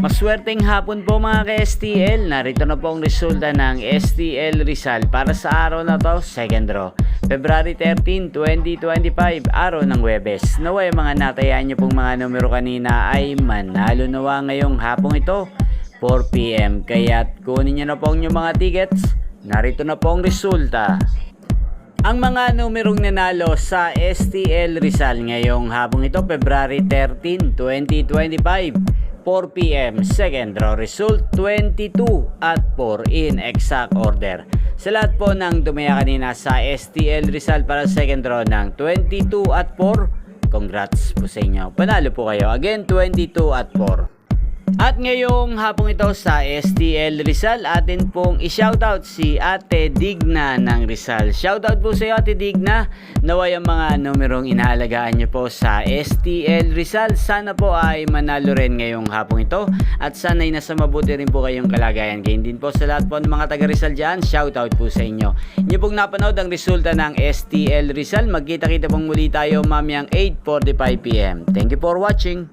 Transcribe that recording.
Maswerteng hapon po mga ka-STL. Narito na po ang resulta ng STL Rizal para sa araw na to, second draw. February 13, 2025, araw ng Huwebes. Naway mga natayaan nyo pong mga numero kanina ay manalo nawa ngayong hapong ito, 4 PM. Kaya't kunin nyo na po ang inyong mga tickets. Narito na po ang resulta. Ang mga numerong nanalo sa STL Rizal ngayong hapong ito, February 13, 2025, 4 PM, second draw result 22 at 4 in exact order. Sa lahat po ng tumaya kanina sa STL Rizal para second draw ng 22 at 4, congrats po sa inyo. Panalo po kayo. Again, 22 at 4. At ngayong hapong ito sa STL Rizal, atin pong i-shoutout si Ate Digna ng Rizal. Shoutout po sa iyo Ate Digna. Naway ang mga numerong inaalagaan nyo po sa STL Rizal, sana po ay manalo rin ngayong hapong ito. At sana'y nasa mabuti rin po kayong kalagayan. Ganyan din po sa lahat po ng mga taga Rizal dyan, shoutout po sa inyo. Inyo pong napanood ang resulta ng STL Rizal. Magkita-kita pong muli tayo mamayang 8:45 PM. Thank you for watching.